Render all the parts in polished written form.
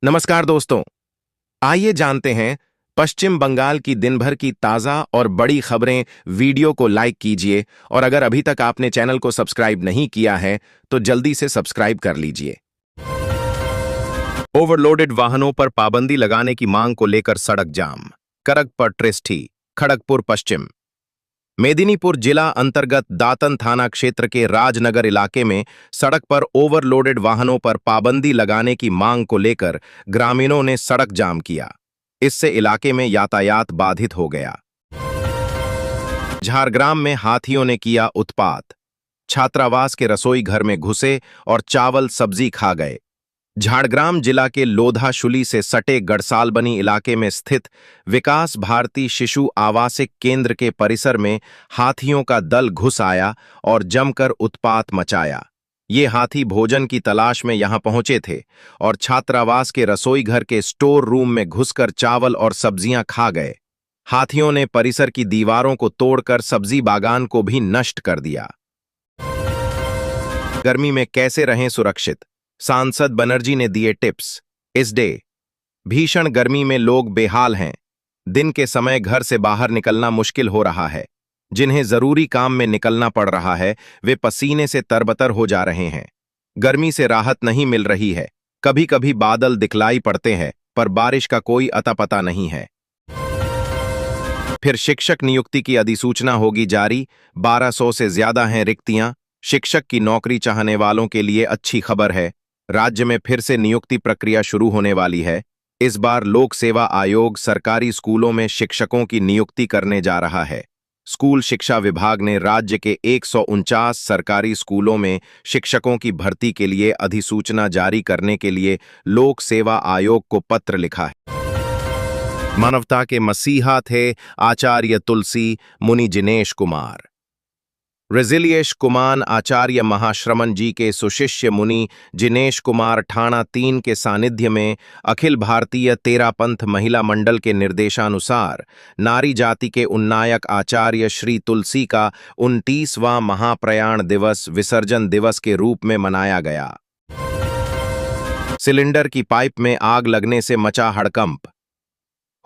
नमस्कार दोस्तों। आइए जानते हैं पश्चिम बंगाल की दिन भर की ताज़ा और बड़ी खबरें। वीडियो को लाइक कीजिए और अगर अभी तक आपने चैनल को सब्सक्राइब नहीं किया है तो जल्दी से सब्सक्राइब कर लीजिए। ओवरलोडेड वाहनों पर पाबंदी लगाने की मांग को लेकर सड़क जाम। करगपड़ ट्रेस्टी, खड़गपुर पश्चिम। मेदिनीपुर जिला अंतर्गत दातन थाना क्षेत्र के राजनगर इलाके में सड़क पर ओवरलोडेड वाहनों पर पाबंदी लगाने की मांग को लेकर ग्रामीणों ने सड़क जाम किया। इससे इलाके में यातायात बाधित हो गया। झारग्राम में हाथियों ने किया उत्पात। छात्रावास के रसोई घर में घुसे और चावल सब्जी खा गए। झारग्राम जिला के लोधाशुली से सटे गढ़सालबनी इलाके में स्थित विकास भारती शिशु आवासिक केंद्र के परिसर में हाथियों का दल घुस आया और जमकर उत्पात मचाया। ये हाथी भोजन की तलाश में यहां पहुंचे थे और छात्रावास के रसोई घर के स्टोर रूम में घुसकर चावल और सब्जियां खा गए। हाथियों ने परिसर की दीवारों को तोड़कर सब्जी बागान को भी नष्ट कर दिया। गर्मी में कैसे रहें सुरक्षित, सांसद बनर्जी ने दिए टिप्स। इस डे भीषण गर्मी में लोग बेहाल हैं। दिन के समय घर से बाहर निकलना मुश्किल हो रहा है। जिन्हें जरूरी काम में निकलना पड़ रहा है वे पसीने से तरबतर हो जा रहे हैं। गर्मी से राहत नहीं मिल रही है। कभी कभी बादल दिखलाई पड़ते हैं पर बारिश का कोई अता पता नहीं है। फिर शिक्षक नियुक्ति की अधिसूचना होगी जारी। 1200 से ज्यादा हैं रिक्तियां। शिक्षक की नौकरी चाहने वालों के लिए अच्छी खबर है। राज्य में फिर से नियुक्ति प्रक्रिया शुरू होने वाली है। इस बार लोक सेवा आयोग सरकारी स्कूलों में शिक्षकों की नियुक्ति करने जा रहा है। स्कूल शिक्षा विभाग ने राज्य के 149 सरकारी स्कूलों में शिक्षकों की भर्ती के लिए अधिसूचना जारी करने के लिए लोक सेवा आयोग को पत्र लिखा है। मानवता के मसीहा थे आचार्य तुलसी मुनि जिनेश कुमार। रेजिलियेश कुमान आचार्य महाश्रमण जी के सुशिष्य मुनि जिनेश कुमार ठाणा 3 के सानिध्य में अखिल भारतीय तेरापंथ महिला मंडल के निर्देशानुसार नारी जाति के उन्नायक आचार्य श्री तुलसी का 29वां महाप्रयाण दिवस विसर्जन दिवस के रूप में मनाया गया। सिलेंडर की पाइप में आग लगने से मचा हड़कंप।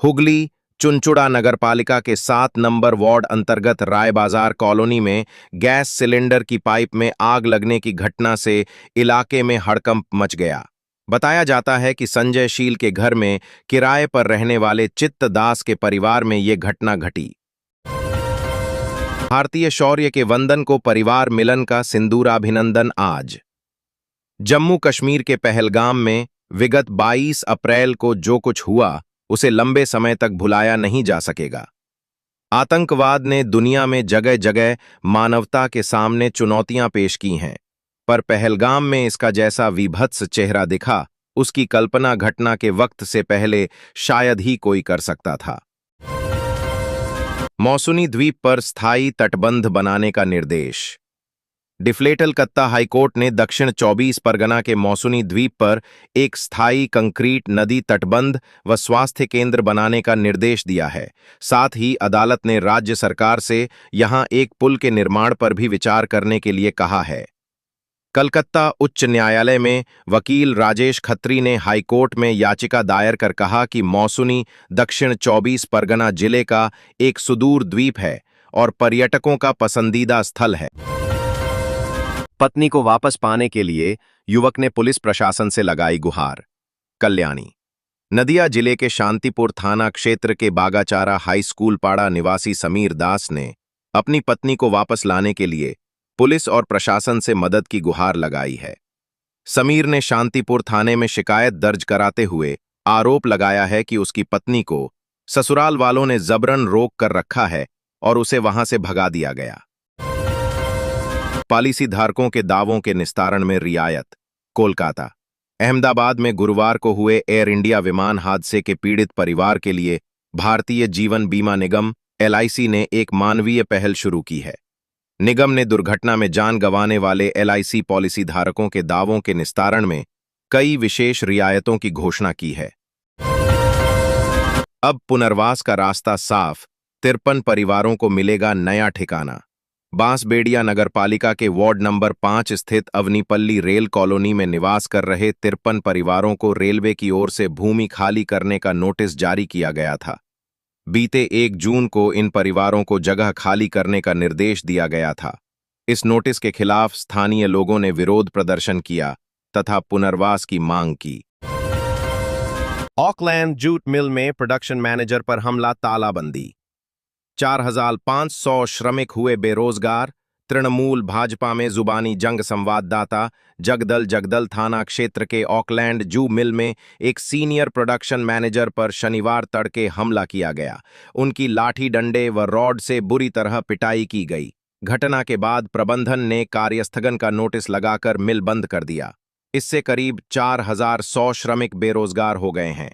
हुगली चुनचुड़ा नगरपालिका के 7 नंबर वार्ड अंतर्गत राय बाजार कॉलोनी में गैस सिलेंडर की पाइप में आग लगने की घटना से इलाके में हड़कंप मच गया। बताया जाता है कि संजय शील के घर में किराए पर रहने वाले चित्त दास के परिवार में ये घटना घटी। भारतीय शौर्य के वंदन को परिवार मिलन का सिंदूराभिनंदन आज। जम्मू कश्मीर के पहलगाम में विगत 22 अप्रैल को जो कुछ हुआ उसे लंबे समय तक भुलाया नहीं जा सकेगा। आतंकवाद ने दुनिया में जगह जगह मानवता के सामने चुनौतियां पेश की हैं, पर पहलगाम में इसका जैसा विभत्स चेहरा दिखा उसकी कल्पना घटना के वक्त से पहले शायद ही कोई कर सकता था। मौसुनी द्वीप पर स्थायी तटबंध बनाने का निर्देश। डिफलेटल कत्ता हाईकोर्ट ने दक्षिण 24 परगना के मौसुनी द्वीप पर एक स्थायी कंक्रीट नदी तटबंध व स्वास्थ्य केंद्र बनाने का निर्देश दिया है। साथ ही अदालत ने राज्य सरकार से यहां एक पुल के निर्माण पर भी विचार करने के लिए कहा है। कलकत्ता उच्च न्यायालय में वकील राजेश खत्री ने हाईकोर्ट में याचिका दायर कर कहा कि मौसुनी दक्षिण 24 परगना जिले का एक सुदूर द्वीप है और पर्यटकों का पसंदीदा स्थल है। पत्नी को वापस पाने के लिए युवक ने पुलिस प्रशासन से लगाई गुहार। कल्याणी नदिया जिले के शांतिपुर थाना क्षेत्र के बागाचारा हाई स्कूल पाड़ा निवासी समीर दास ने अपनी पत्नी को वापस लाने के लिए पुलिस और प्रशासन से मदद की गुहार लगाई है। समीर ने शांतिपुर थाने में शिकायत दर्ज कराते हुए आरोप लगाया है कि उसकी पत्नी को ससुराल वालों ने जबरन रोक कर रखा है और उसे वहां से भगा दिया गया। पॉलिसी धारकों के दावों के निस्तारण में रियायत। कोलकाता अहमदाबाद में गुरुवार को हुए एयर इंडिया विमान हादसे के पीड़ित परिवार के लिए भारतीय जीवन बीमा निगम LIC ने एक मानवीय पहल शुरू की है। निगम ने दुर्घटना में जान गंवाने वाले LIC पॉलिसी धारकों के दावों के निस्तारण में कई विशेष रियायतों की घोषणा की है। अब पुनर्वास का रास्ता साफ। 53 परिवारों को मिलेगा नया ठिकाना। बांसबेड़िया नगरपालिका के वार्ड नंबर 5 स्थित अवनीपल्ली रेल कॉलोनी में निवास कर रहे 53 परिवारों को रेलवे की ओर से भूमि खाली करने का नोटिस जारी किया गया था। बीते 1 जून को इन परिवारों को जगह खाली करने का निर्देश दिया गया था। इस नोटिस के खिलाफ स्थानीय लोगों ने विरोध प्रदर्शन किया तथा पुनर्वास की मांग की। ऑकलैंड जूट मिल में प्रोडक्शन मैनेजर पर हमला, तालाबंदी। 4,500 श्रमिक हुए बेरोजगार। तृणमूल भाजपा में जुबानी जंग। संवाददाता। जगदल थाना क्षेत्र के ऑकलैंड जू मिल में एक सीनियर प्रोडक्शन मैनेजर पर शनिवार तड़के हमला किया गया। उनकी लाठी डंडे व रॉड से बुरी तरह पिटाई की गई। घटना के बाद प्रबंधन ने कार्यस्थगन का नोटिस लगाकर मिल बंद कर दिया। इससे करीब 4,100 श्रमिक बेरोजगार हो गए हैं।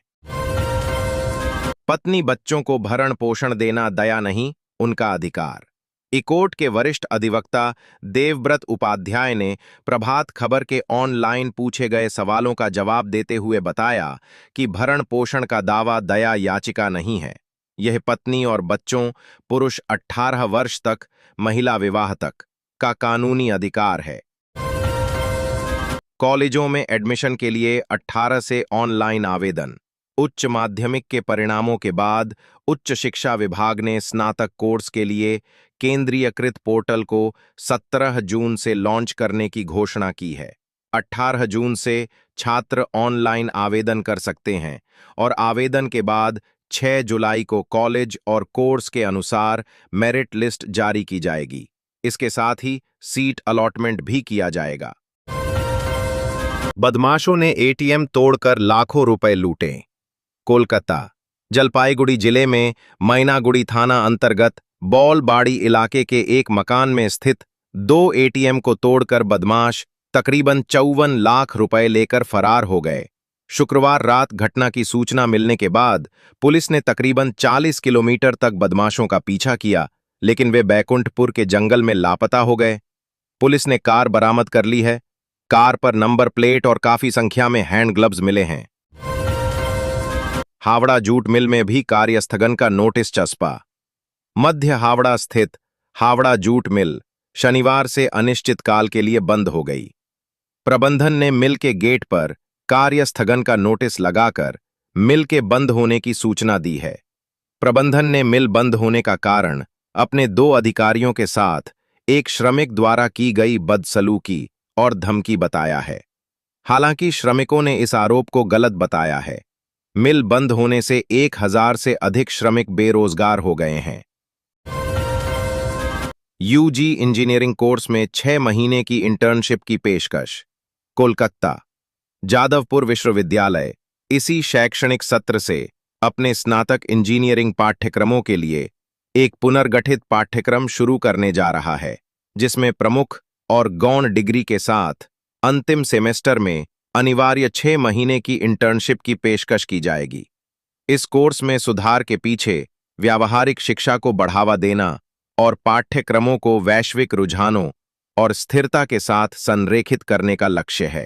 पत्नी बच्चों को भरण पोषण देना दया नहीं, उनका अधिकार। इकोट के वरिष्ठ अधिवक्ता देवव्रत उपाध्याय ने प्रभात खबर के ऑनलाइन पूछे गए सवालों का जवाब देते हुए बताया कि भरण पोषण का दावा दया याचिका नहीं है। यह पत्नी और बच्चों, पुरुष 18 वर्ष तक, महिला विवाह तक, का कानूनी अधिकार है। कॉलेजों में एडमिशन के लिए 18 से ऑनलाइन आवेदन। उच्च माध्यमिक के परिणामों के बाद उच्च शिक्षा विभाग ने स्नातक कोर्स के लिए केंद्रीयकृत पोर्टल को 17 जून से लॉन्च करने की घोषणा की है। 18 जून से छात्र ऑनलाइन आवेदन कर सकते हैं और आवेदन के बाद 6 जुलाई को कॉलेज और कोर्स के अनुसार मेरिट लिस्ट जारी की जाएगी। इसके साथ ही सीट अलॉटमेंट भी किया जाएगा। बदमाशों ने एटीएम तोड़कर लाखों रुपए लूटे। कोलकाता। जलपाईगुड़ी जिले में मैनागुड़ी थाना अंतर्गत बॉलबाड़ी इलाके के एक मकान में स्थित 2 एटीएम को तोड़कर बदमाश तकरीबन 54 लाख रुपए लेकर फरार हो गए। शुक्रवार रात घटना की सूचना मिलने के बाद पुलिस ने तकरीबन 40 किलोमीटर तक बदमाशों का पीछा किया, लेकिन वे बैकुंठपुर के जंगल में लापता हो गए। पुलिस ने कार बरामद कर ली है। कार पर नंबर प्लेट और काफी संख्या में हैंड ग्लव्स मिले हैं। हावड़ा जूट मिल में भी कार्यस्थगन का नोटिस चस्पा। मध्य हावड़ा स्थित हावड़ा जूट मिल शनिवार से अनिश्चितकाल के लिए बंद हो गई। प्रबंधन ने मिल के गेट पर कार्यस्थगन का नोटिस लगाकर मिल के बंद होने की सूचना दी है। प्रबंधन ने मिल बंद होने का कारण अपने 2 अधिकारियों के साथ एक श्रमिक द्वारा की गई बदसलूकी और धमकी बताया है। हालांकि श्रमिकों ने इस आरोप को गलत बताया है। मिल बंद होने से 1,000 से अधिक श्रमिक बेरोजगार हो गए हैं। यूजी इंजीनियरिंग कोर्स में 6 महीने की इंटर्नशिप की पेशकश। कोलकाता। जादवपुर विश्वविद्यालय इसी शैक्षणिक सत्र से अपने स्नातक इंजीनियरिंग पाठ्यक्रमों के लिए एक पुनर्गठित पाठ्यक्रम शुरू करने जा रहा है, जिसमें प्रमुख और गौण डिग्री के साथ अंतिम सेमेस्टर में अनिवार्य 6 महीने की इंटर्नशिप की पेशकश की जाएगी। इस कोर्स में सुधार के पीछे व्यावहारिक शिक्षा को बढ़ावा देना और पाठ्यक्रमों को वैश्विक रुझानों और स्थिरता के साथ संरेखित करने का लक्ष्य है।